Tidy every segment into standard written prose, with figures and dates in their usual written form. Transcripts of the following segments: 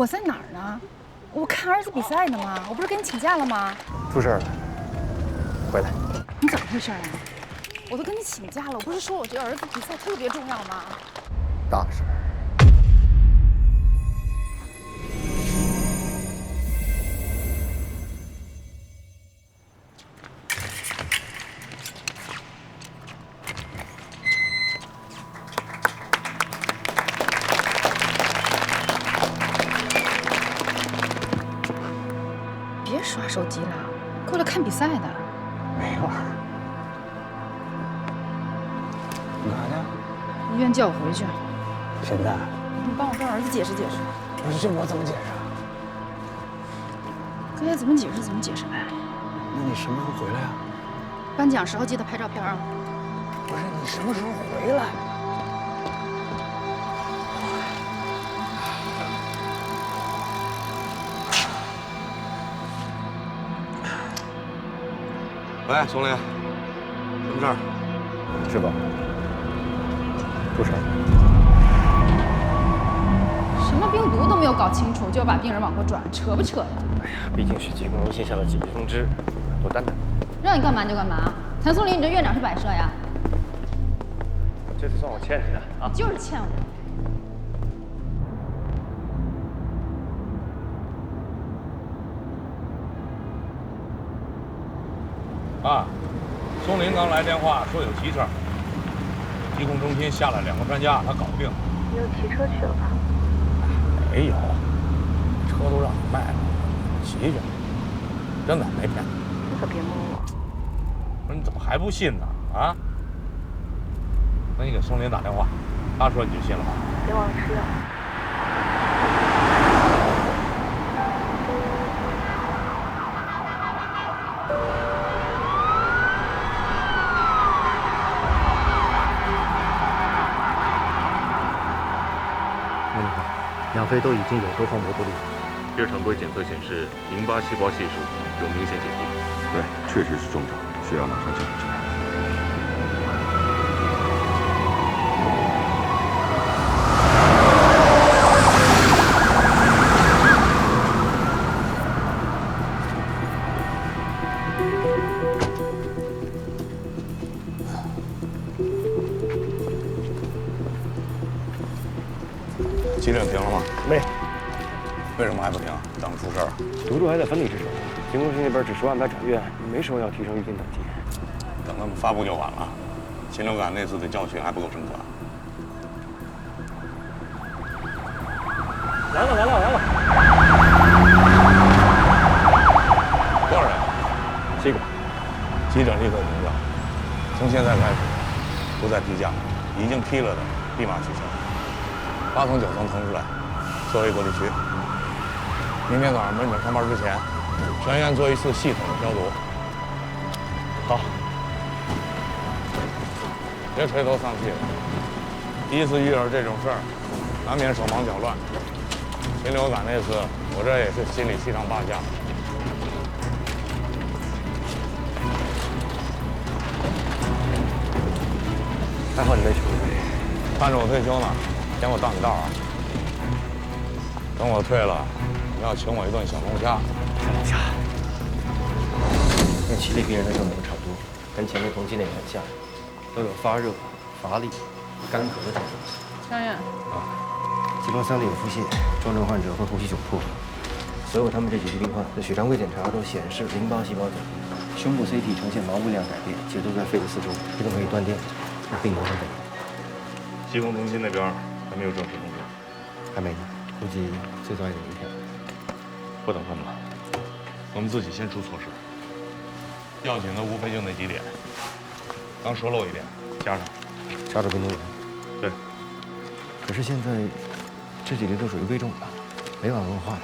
我在哪儿呢？我看儿子比赛呢嘛，我不是给你请假了吗？出事了，回来。你怎么回事啊？我都跟你请假了，我不是说我觉得儿子比赛特别重要吗？大事。别刷手机了，过来看比赛的。没玩。你干啥去？医院叫我回去。现在？你帮我跟儿子解释解释。不是这我怎么解释啊？该怎么解释怎么解释呗。那你什么时候回来啊？颁奖时候记得拍照片啊。不是你什么时候回来？喂，总理，什么事儿？是吧？出事了。什么病毒都没有搞清楚，就要把病人往过转，扯不扯呀？哎呀，毕竟是疾控中心下的紧急通知，多担待。让你干嘛你就干嘛。谭松林，你这院长是摆设呀？这次算我欠你的啊！就是欠我。啊，松林刚来电话说有急事儿，疾控中心下来2个专家，他搞定。你又骑车去了吧？没有，车都让你卖了，骑去，真的没骗你。你可别蒙我。不是你怎么还不信呢？啊？那你给松林打电话，他说你就信了吧？别忘了吃药。两飞都已经有多方膜不利，第2常规检测显示淋巴细胞系数有明显减低。对，确实是重症，需要马上救护起来。急诊停了吗？没，为什么还不停？等出事儿？毒株还在分离之中，疾控中心那边只说安排转院，没说要提升预定等级。等他们发布就晚了。禽流感那次的教训还不够深刻。来了！多少人7个。急诊立刻停掉，从现在开始不再批假，已经批了的立马取消。8层9层腾出来，作为隔离区。明天早上门诊上班之前，全院做一次系统的消毒。好，别垂头丧气了。第一次遇到这种事儿，难免手忙脚乱。禽流感那次，我这也是心里七上八下。还好你没去。看着我退休呢，嫌我挡你道啊？等我退了，你要请我一顿小龙虾。小龙虾。那7例病人的症状差不多，跟前面同期那个很像，都有发热、乏力、干咳的症状。张院，细胞3例有腹泻，重症患者会呼吸窘迫。所有他们这几例病患的血常规检查都显示淋巴细胞减低，胸部 CT 呈现毛微量改变，节奏在肺的4周，这都可以断定是病毒性肺炎。疾控中心那边还没有正式通知，还没呢，估计最早也得明天。不等他们了，我们自己先出措施。要紧的无非就那几点，刚说漏一点，加上。杀手病毒源。对。可是现在这几例都属于危重的，没法恶化的。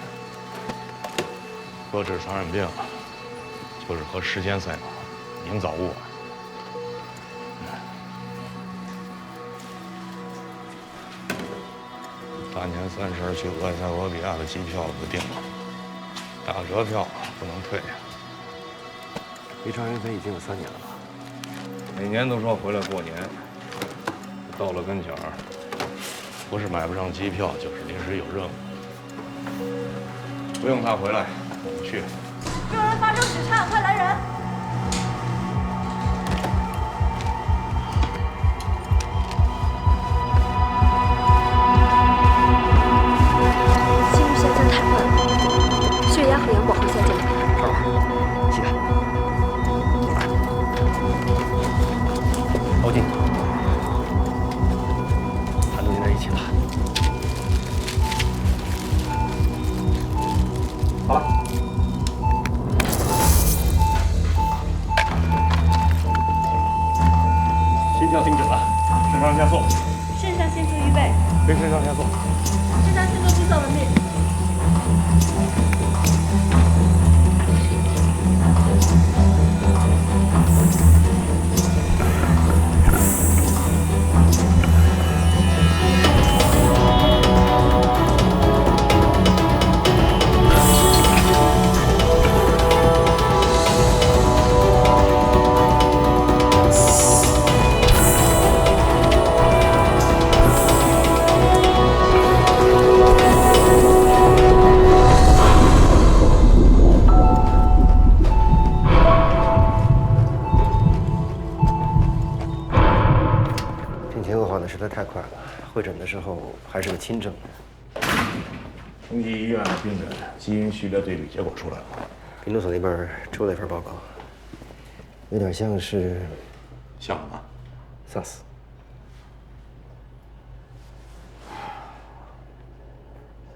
说治传染病，就是和时间赛跑，宁早勿晚。大年30去埃塞俄比亚的机票就定了，打折票不能退。离张云飞已经有3年了吧？每年都说回来过年，到了跟前儿，不是买不上机票，就是临时有任务。不用他回来，我们去。有人发生室差，快来人！心率下降太快了，血压和氧饱和下降。好，起来。欧进，把录进来一起吧。好了。心跳停止了，肾上腺素。肾上腺素预备，给肾上腺素。肾上腺素计算完毕。实在太快了，会诊的时候还是个轻症。同济医院的病人基因序列对比结果出来了，病毒所那边出了一份报告，有点像是像什么 SARS。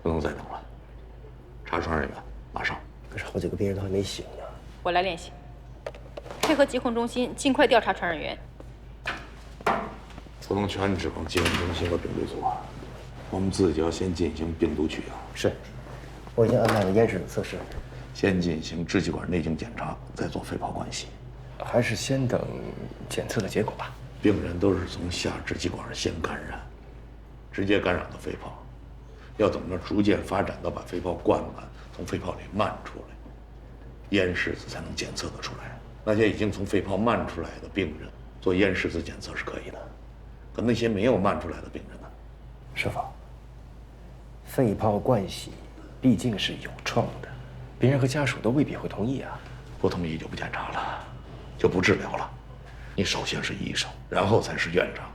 不能再等了，查传染源，马上。可是好几个病人都还没醒呢。我来联系，配合疾控中心尽快调查传染源。不能全指望疾控中心和病毒组，我们自己要先进行病毒取样。是，我已经安排了咽拭子测试，先进行支气管内镜检查，再做肺泡灌洗。还是先等检测的结果吧。病人都是从下支气管先感染，直接感染到肺泡，要等着逐渐发展到把肺泡灌满，从肺泡里漫出来，咽拭子才能检测得出来。那些已经从肺泡漫出来的病人，做咽拭子检测是可以的。可那些没有漫出来的病人呢？师傅，肺泡灌洗毕竟是有创的，病人和家属都未必会同意啊。不同意就不检查了，就不治疗了。你首先是医生，然后才是院长。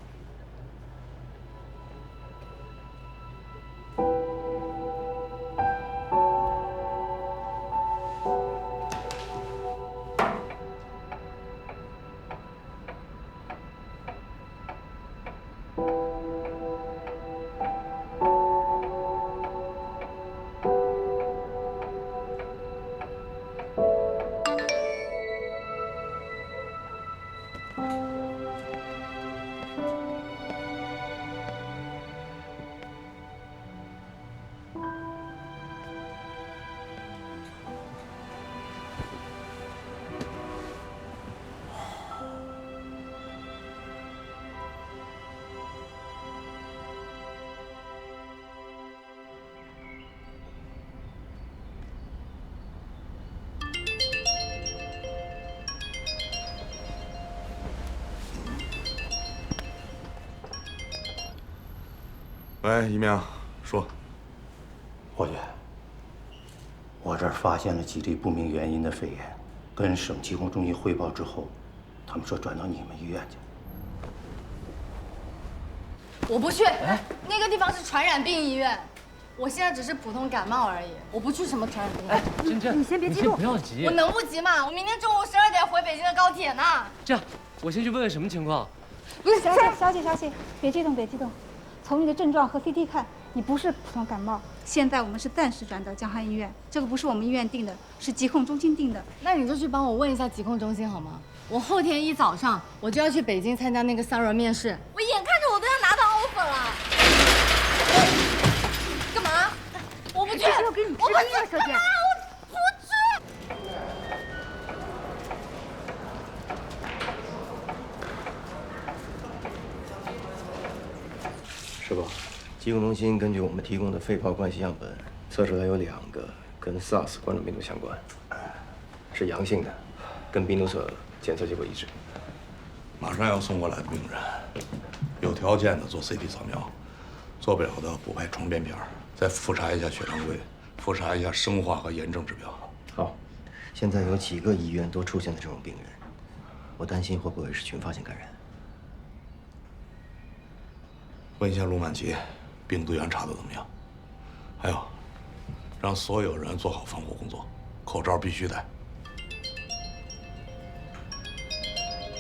喂，一鸣，说。霍局，我这儿发现了几例不明原因的肺炎，跟省疾控中心汇报之后，他们说转到你们医院去。我不去，那个地方是传染病医院，我现在只是普通感冒而已，我不去什么传染病医院。真真，你先别激动，不要急。我能不急吗？我明天中午12点回北京的高铁呢。这样，我先去问问什么情况。不是，小姐，别激动，别激动。从你的症状和 CT 看，你不是普通感冒。现在我们是暂时转到江汉医院，这个不是我们医院定的，是疾控中心定的。那你就去帮我问一下疾控中心好吗？我后天一早上我就要去北京参加那个 Sarah 面试，我眼看着我都要拿到 offer 了。干嘛？我不去！我给你治病啊，小姐。我不去。师傅，疾控中心根据我们提供的肺泡灌洗样本，测出来有2个跟 SARS 冠状病毒相关，是阳性的，跟病毒所检测结果一致。马上要送过来的病人，有条件的做 CT 扫描，做不了的补拍床边片，再复查一下血常规，复查一下生化和炎症指标。好，现在有几个医院都出现了这种病人，我担心会不会是群发性感染。问一下陆曼奇，病毒源查的怎么样？还有，让所有人做好防护工作，口罩必须戴。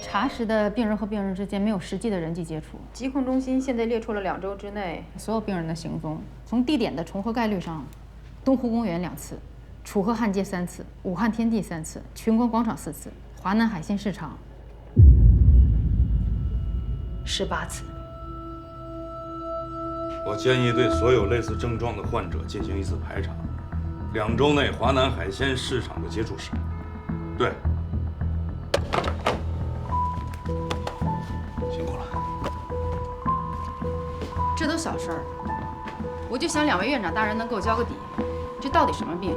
查实的病人和病人之间没有实际的人际接触。疾控中心现在列出了2周之内所有病人的行踪，从地点的重合概率上，东湖公园2次，楚河汉街3次，武汉天地3次，群光广场4次，华南海鲜市场18次。我建议对所有类似症状的患者进行一次排查。2周内华南海鲜市场的接触史。对。辛苦了。这都小事儿，我就想2位院长大人能给我交个底，这到底什么病？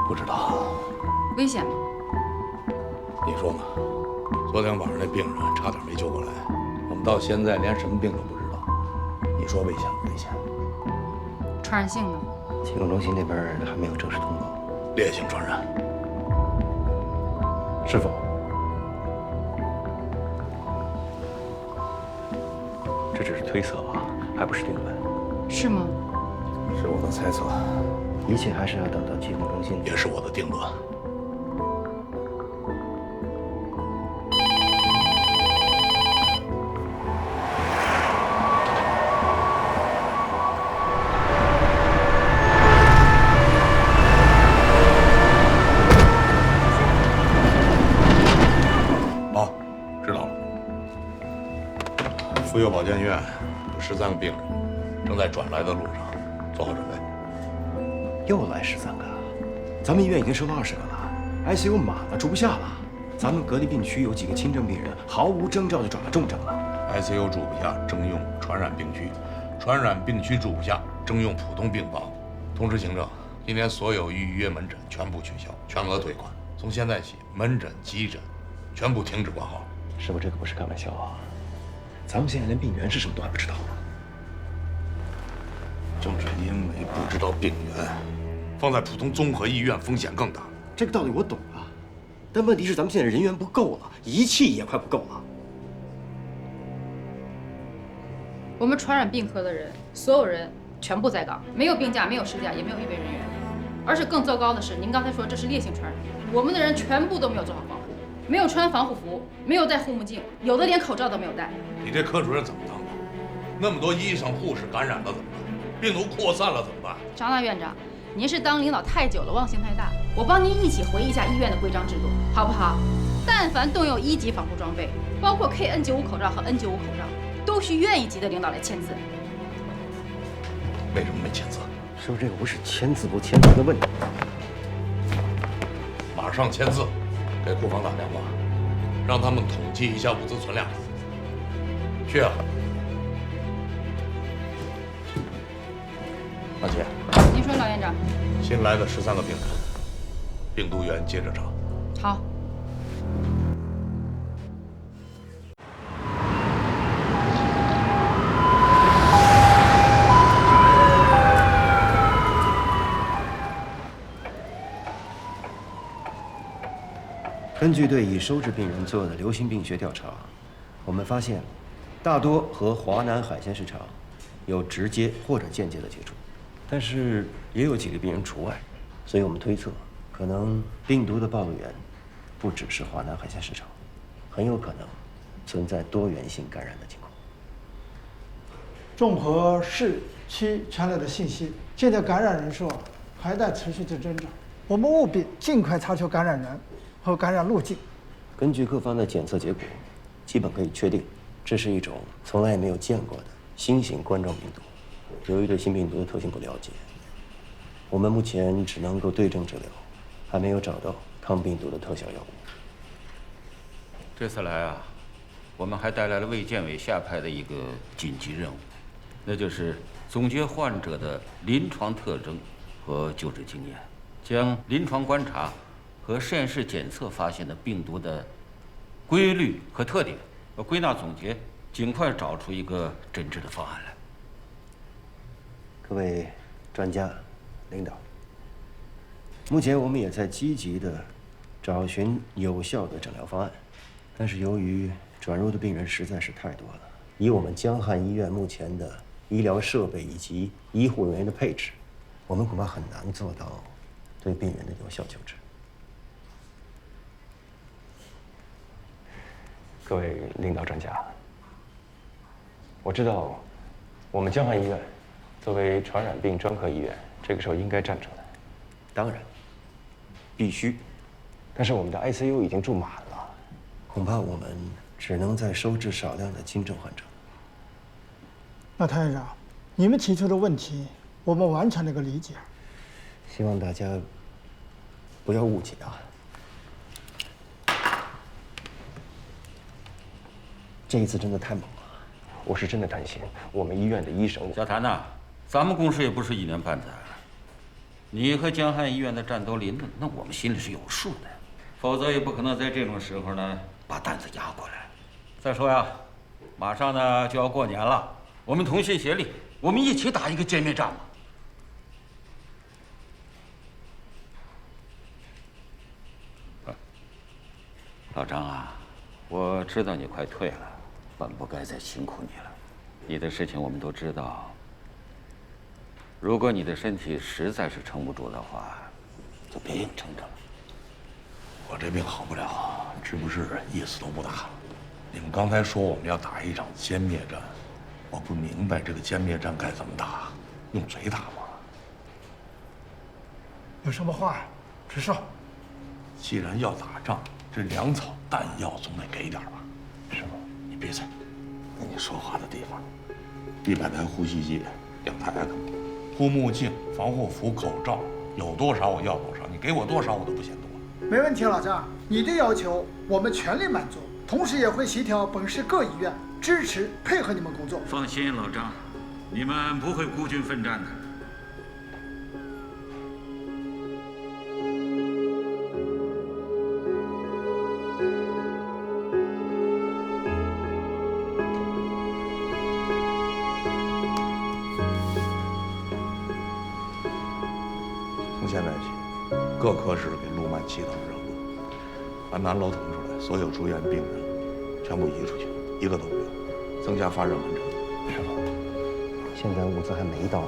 不知道。危险吗？你说呢？昨天晚上那病人差点没救过来。我们到现在连什么病都不知道，你说危险不危险？传染性呢？疾控中心那边还没有正式通报。烈性传染。是否？这只是推测啊，还不是定论。是吗？是我的猜测，一切还是要等到疾控中心。也是我的定论。妇幼保健院有13个病人，正在转来的路上，做好准备。又来13个，咱们医院已经收到20个了 ，ICU 满了，住不下了。咱们隔离病区有几个轻症病人，毫无征兆就转了重症了。ICU 住不下，征用传染病区；传染病区住不下，征用普通病房。通知行政，今天所有预约门诊全部取消，全额退款。从现在起，门诊、急诊全部停止挂号。师傅，这个不是开玩笑啊！咱们现在连病源是什么都还不知道。正是因为不知道病源，放在普通综合医院风险更大。这个道理我懂啊，但问题是咱们现在人员不够了，仪器也快不够了。我们传染病科的人，所有人全部在岗，没有病假，没有事假，也没有预备人员。而且更糟糕的是，您刚才说这是烈性传染病，我们的人全部都没有做好防护。没有穿防护服，没有戴护目镜，有的连口罩都没有戴。你这科主任怎么当的？那么多医生护士感染了怎么办？病毒扩散了怎么办？张大院长，您是当领导太久了，忘性太大。我帮您一起回忆一下医院的规章制度，好不好？但凡动用1级防护装备，包括 KN95 口罩和N95口罩，都需院一级的领导来签字。为什么没签字？师傅，这个不是签字不签字的问题。马上签字。给库房打电话，让他们统计一下物资存量。去啊，马姐。您说，老院长。新来的13个病人，病毒源接着查。好。根据对已收治病人做的流行病学调查，我们发现，大多和华南海鲜市场有直接或者间接的接触，但是也有几个病人除外，所以我们推测，可能病毒的暴露源不只是华南海鲜市场，很有可能存在多源性感染的情况。综合市区传来的信息，现在感染人数还在持续的增长，我们务必尽快查出感染源和感染路径。根据各方的检测结果，基本可以确定，这是一种从来没有见过的新型冠状病毒。由于对新病毒的特性不了解，我们目前只能够对症治疗，还没有找到抗病毒的特效药物。这次来啊，我们还带来了卫健委下派的一个紧急任务，那就是总结患者的临床特征和救治经验，将临床观察和实验室检测发现的病毒的规律和特点归纳总结，尽快找出一个诊治的方案来。各位专家、领导。目前我们也在积极地找寻有效的诊疗方案，但是由于转入的病人实在是太多了，以我们江汉医院目前的医疗设备以及医护人员的配置，我们恐怕很难做到对病人的有效救治。各位领导专家，我知道我们江汉医院作为传染病专科医院，这个时候应该站出来。当然，必须。但是我们的 ICU 已经住满了，恐怕我们只能再收治少量的轻症患者。那谭院长，你们提出的问题，我们完全能够理解。希望大家不要误解啊。这一次真的太猛了，我是真的担心我们医院的医生。小谭呐，咱们公司也不是1年半载，你和江汉医院的战斗力，那我们心里是有数的，否则也不可能在这种时候呢把担子压过来。再说呀，马上呢就要过年了，我们同心协力，我们一起打一个歼灭战嘛。老张啊，我知道你快退了。本不该再辛苦你了，你的事情我们都知道。如果你的身体实在是撑不住的话，就别硬撑着了。我这病好不了，治不治意思都不大。你们刚才说我们要打一场歼灭战，我不明白这个歼灭战该怎么打，用嘴打吗？有什么话直说。既然要打仗，这粮草弹药总得给点吧？是吗？你闭嘴，跟你说话的地方，100台呼吸机，2台 ECMO，护目镜、防护服、口罩，有多少我要多少，你给我多少我都不嫌多。没问题，老张，你的要求我们全力满足，同时也会协调本市各医院，支持配合你们工作。放心，老张，你们不会孤军奋战的。从现在起，各科室给陆曼7等任务，把南楼腾出来，所有住院病人全部移出去，一个都不留，增加发热门诊。是吗？现在物资还没到位，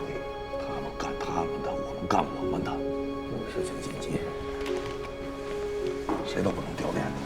他们干他们的，我们干我们的，事情紧急，谁都不能掉链子。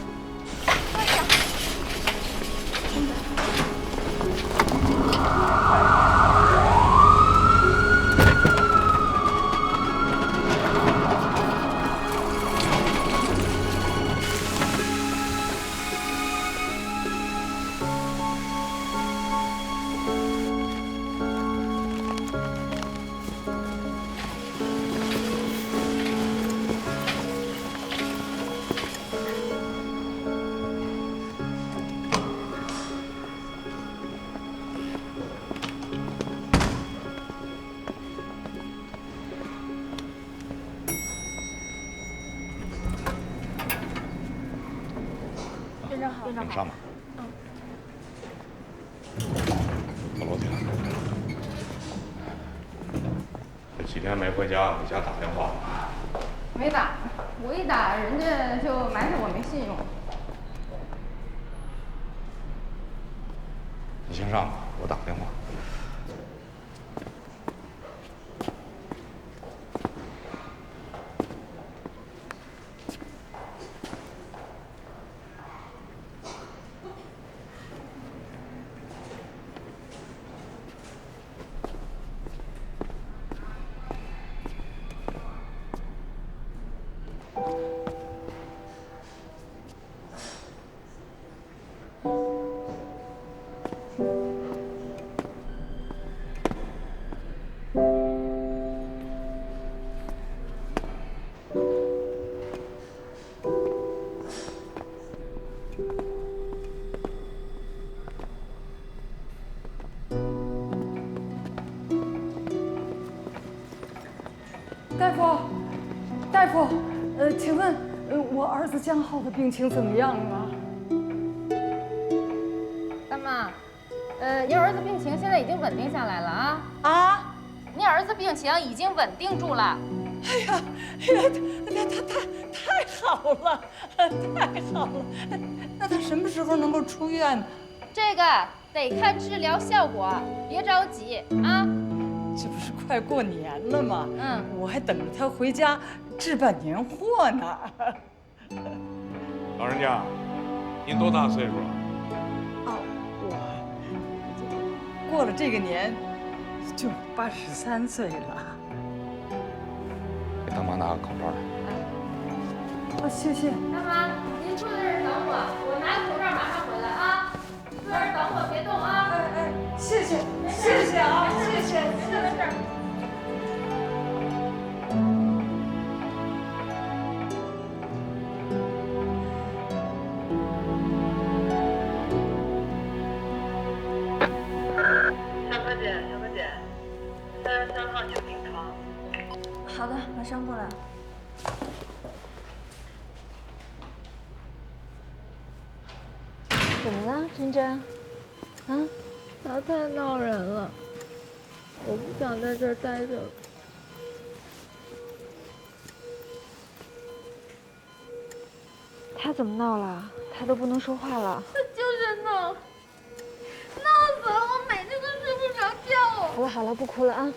你上吧。到楼梯了。这几天没回家，给家打电话吗？没打，我一打人家就埋汰我没信用。你先上吧，我打个电话。大夫，请问，我儿子江浩的病情怎么样了？大妈，您儿子病情现在已经稳定下来了啊！啊，您儿子病情已经稳定住了。哎呀，太好了，太好了！那他什么时候能够出院呢？这个得看治疗效果，别着急啊。这不是快过年了吗？我还等着他回家置办年货呢。老人家，您多大岁数了？我过了这个年就83岁了。给大妈拿个口罩来。谢谢。大妈，您坐在这儿等我拿口罩马上回来啊。坐这儿等我，别动啊。谢谢，谢谢啊，谢谢，没事。小芬姐，33号9病床。好的，马上过来。怎么了，珍珍？啊？他太闹人了，我不想在这儿待着了。他怎么闹了？他都不能说话了。他就是闹死了，我每天都睡不着觉。好了，不哭了啊，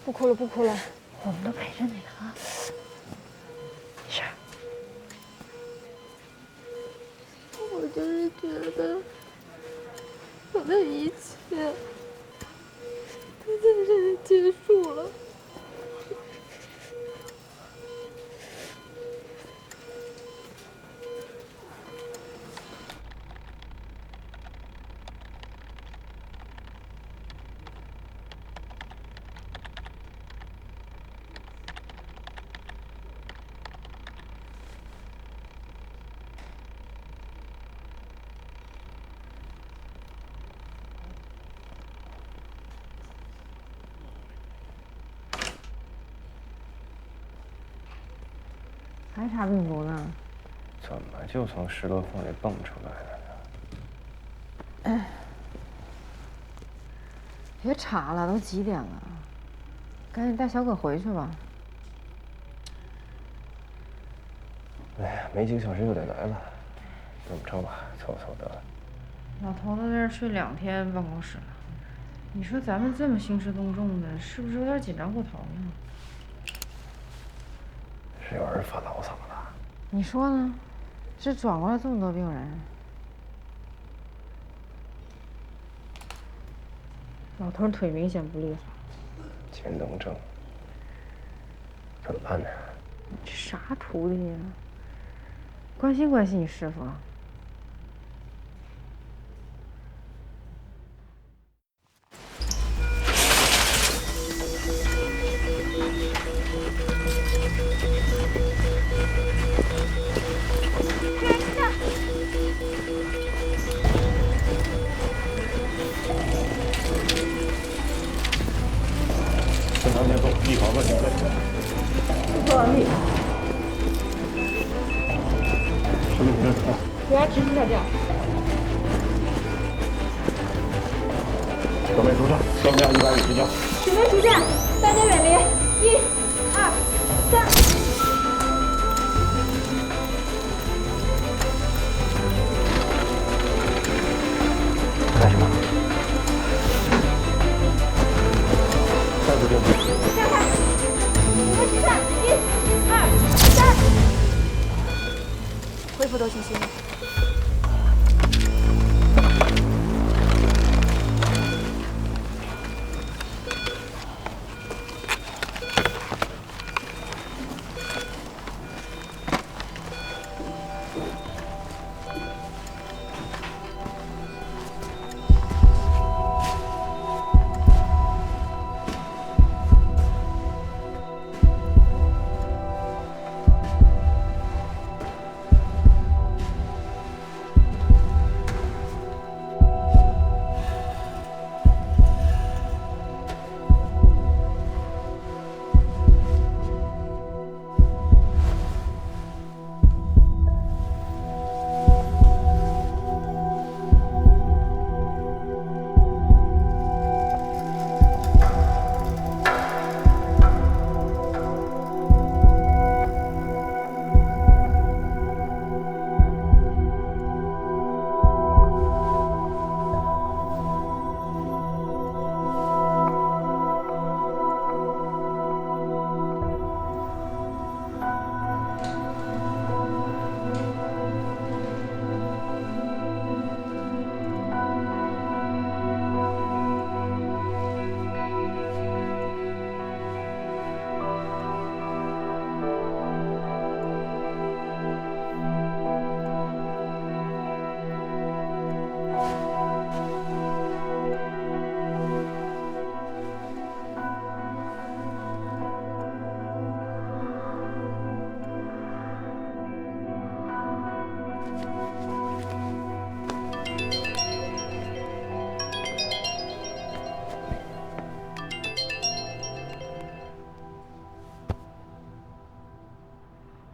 不哭了，我们都陪着你呢啊。没事。我就是觉得我的一切都在这里结束了。还查病毒呢？怎么就从石头缝里蹦出来了呢？别查了，都几点了？赶紧带小葛回去吧。哎呀，没几个小时就得来了，这么着吧，凑得了。老头子在这儿睡2天办公室了，你说咱们这么兴师动众的，是不是有点紧张过头呢？是有人发牢骚了？你说呢？这转过来这么多病人，老头腿明显不利索。渐冻症，怎么办呢？你这啥徒弟呀？关心关心你师傅。正常节奏，立好个准备。做完毕。什么情况？血压持续下降。准备出场，双压150焦。准备出战，大家远离，1、2、3。干什么？3次定步。站开！准备出战，1、2、3。恢复都信息。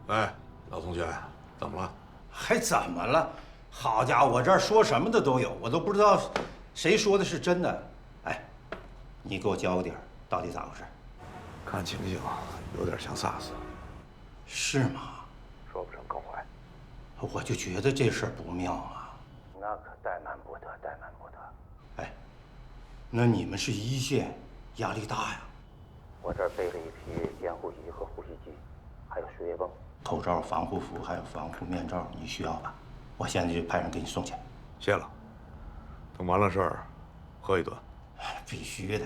哎，老同学，怎么了？还怎么了？好家伙，我这儿说什么的都有，我都不知道谁说的是真的。哎，你给我教个底儿，到底咋回事？看情形有点像 SARS。是吗？说不成更坏。我就觉得这事儿不妙啊。那可怠慢不得，怠慢不得。哎，那你们是一线，压力大呀。我这儿备了一批监护仪和呼吸机，还有血液泵。口罩、防护服还有防护面罩，你需要吧？我现在就派人给你送去。谢了。等完了事儿，喝一顿。必须的。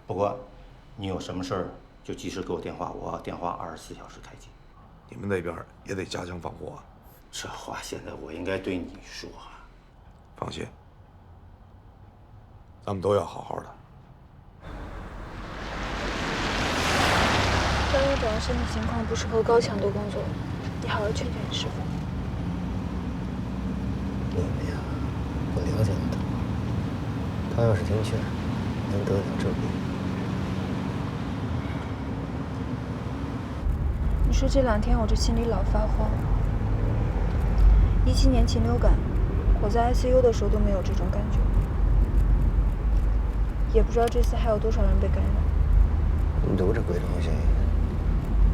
不过，你有什么事儿就及时给我电话，我电话24小时开机。你们那边也得加强防护啊。这话现在我应该对你说啊。放心，咱们都要好好的。张院长的身体情况不适合高强度工作，你好好劝劝你师傅。你们呀，不了解他，他要是听劝，能得了这病。你说这2天我这心里老发慌。17年禽流感，我在 ICU 的时候都没有这种感觉，也不知道这次还有多少人被感染。你读这鬼东西，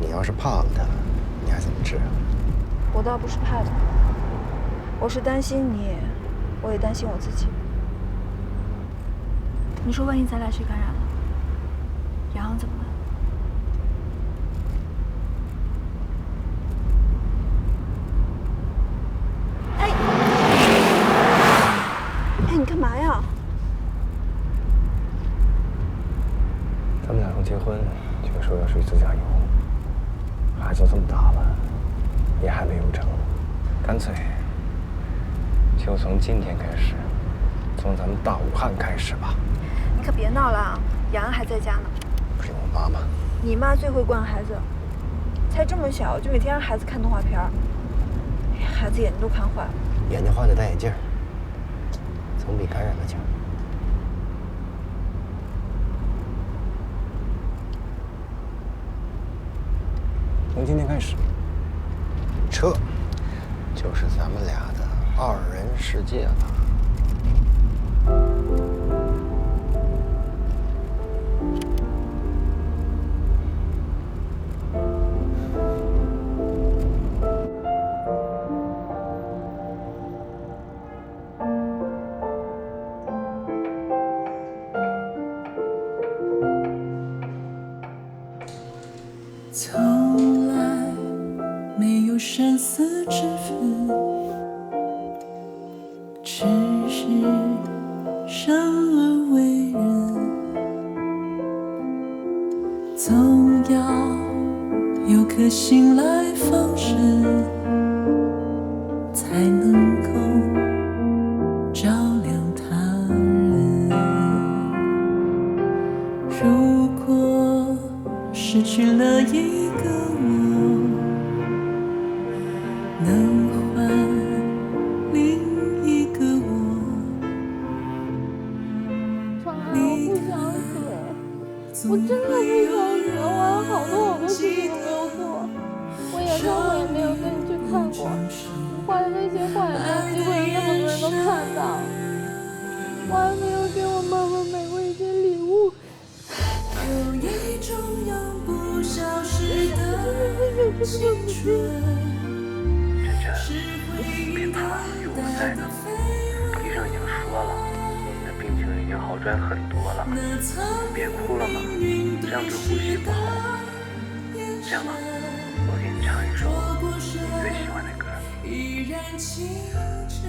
你要是怕了它，你还怎么治啊？我倒不是怕他，我是担心你，我也担心我自己。你说万一咱俩谁感染了，洋洋怎么办？哎，你干嘛呀？咱们俩刚结婚就说要睡自驾游，孩子这么大了，也还没有成，干脆就从今天开始，从咱们大武汉开始吧。你可别闹了，洋洋还在家呢。不是我妈妈，你妈最会惯孩子，才这么小就每天让孩子看动画片儿，孩子眼睛都看坏了。眼睛坏得戴眼镜，总比感染的强。从今天开始，这就是咱们俩的2人世界了。从来没有生死之分，只是生而为人，总要有颗心来放生，才能够照亮他人。如果失去了一个我，能换另一个我。长安，我不想死，我真的不想死，我还有好多事情都没有做，我演唱会也没有跟你去看过，你画的那些画也没有机会让那么多人都看到，我还没有给我妈妈买过一件礼物。有一种永不消失的青春，是回忆淡淡的绯闻。医生已经说了，你的病情已经好转很多了，别哭了嘛，这样对呼吸不好。这样吧，我给你唱一首你最喜欢的歌。依然清晨，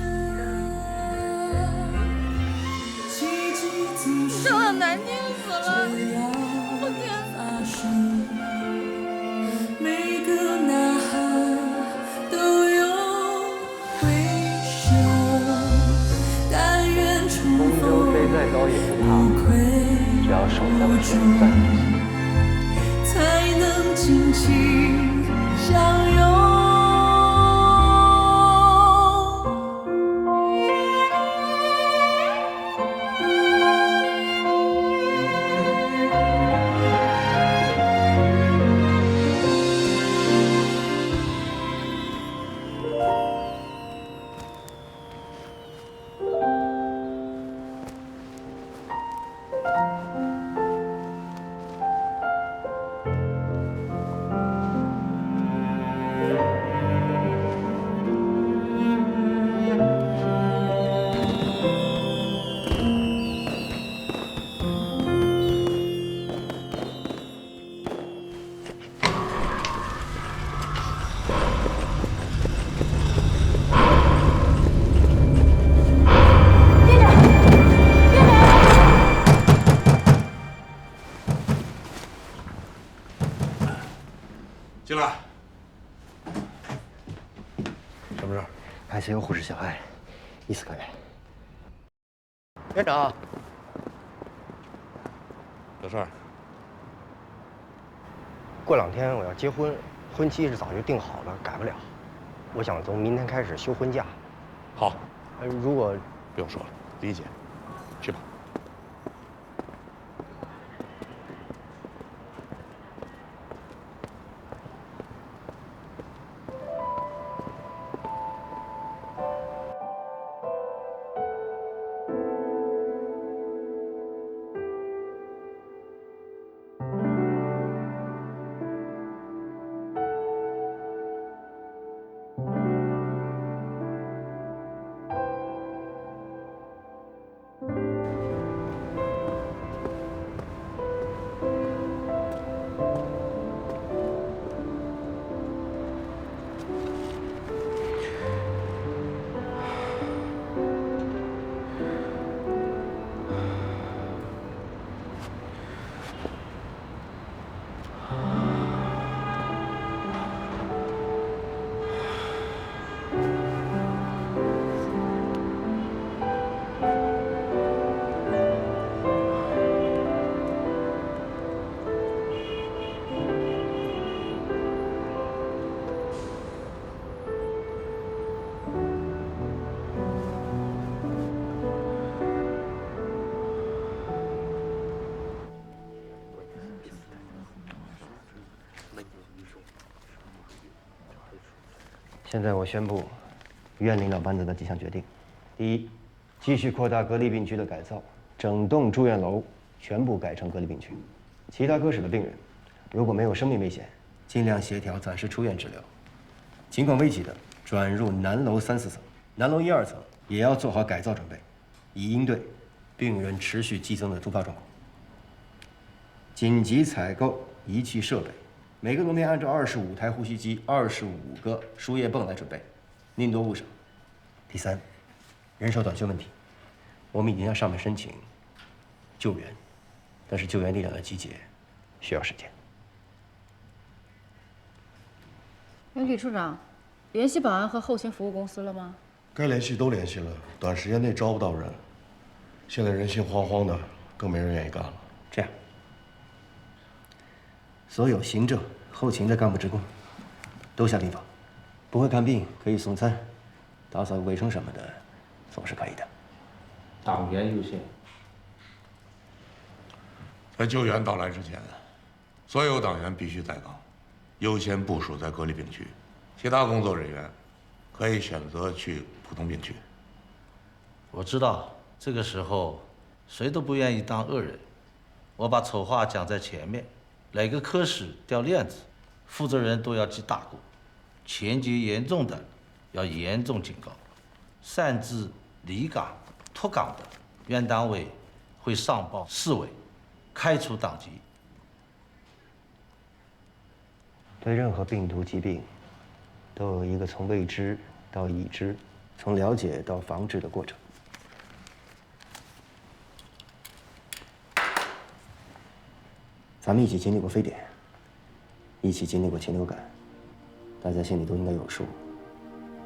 奇迹总是唱得难听死了，我天！每个呐喊都有回声，但愿重逢再高也不怕，只要手在我身在。才能紧紧相拥。什么事？ICU 护士小艾，疑似感染。院长，有事儿？过2天我要结婚，婚期是早就定好了，改不了。我想从明天开始休婚假。好，如果不用说了，理解。去吧。现在我宣布，院领导班子的几项决定：第一，继续扩大隔离病区的改造，整栋住院楼全部改成隔离病区。其他科室的病人，如果没有生命危险，尽量协调暂时出院治疗；情况危急的，转入南楼3、4层，南楼1、2层也要做好改造准备，以应对病人持续激增的突发状况。紧急采购仪器设备。每个楼面按照25台呼吸机、25个输液泵来准备，宁多勿少。第三，人手短缺问题，我们已经向上面申请救援，但是救援力量的集结需要时间。李处长，联系保安和后勤服务公司了吗？该联系都联系了，短时间内招不到人。现在人心惶惶的，更没人愿意干了。这样。所有行政、后勤的干部职工都下病房，不会看病可以送餐，打扫卫生什么的总是可以的。党员优先。在救援到来之前，所有党员必须在岗，优先部署在隔离病区，其他工作人员可以选择去普通病区。我知道这个时候谁都不愿意当恶人，我把丑话讲在前面。哪个科室掉链子，负责人都要记大过，情节严重的要严重警告，擅自离岗、脱岗的，院党委会上报市委，开除党籍。对任何病毒疾病，都有一个从未知到已知，从了解到防治的过程。咱们一起经历过非典，一起经历过禽流感，大家心里都应该有数。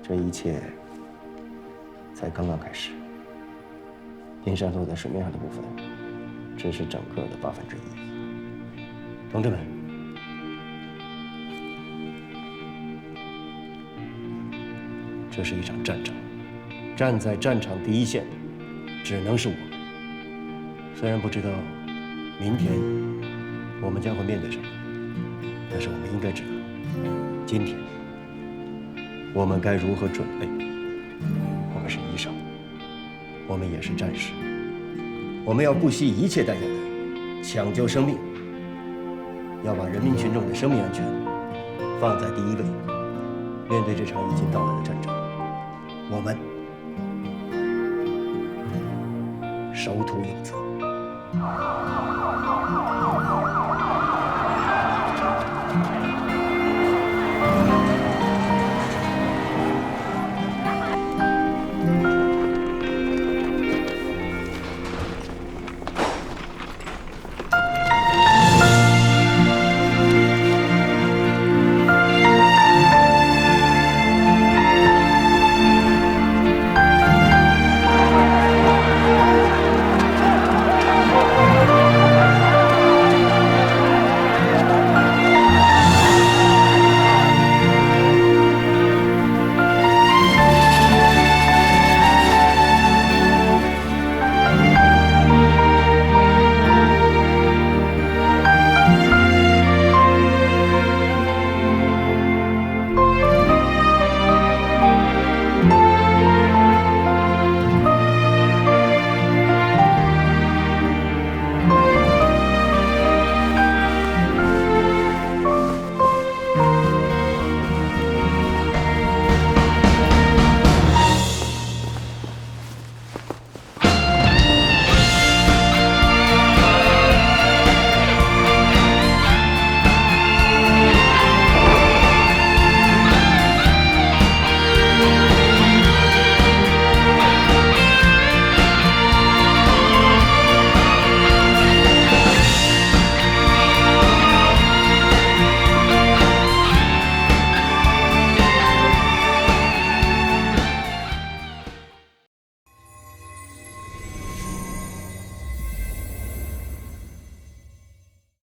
这一切才刚刚开始。冰山落在水面上的部分，只是整个的1/8。同志们，这是一场战争，站在战场第一线的只能是我们。虽然不知道明天我们将会面对什么，但是我们应该知道，今天我们该如何准备。我们是医生，我们也是战士，我们要不惜一切代价的抢救生命，要把人民群众的生命安全放在第一位。面对这场已经到来的战争，我们守土有责。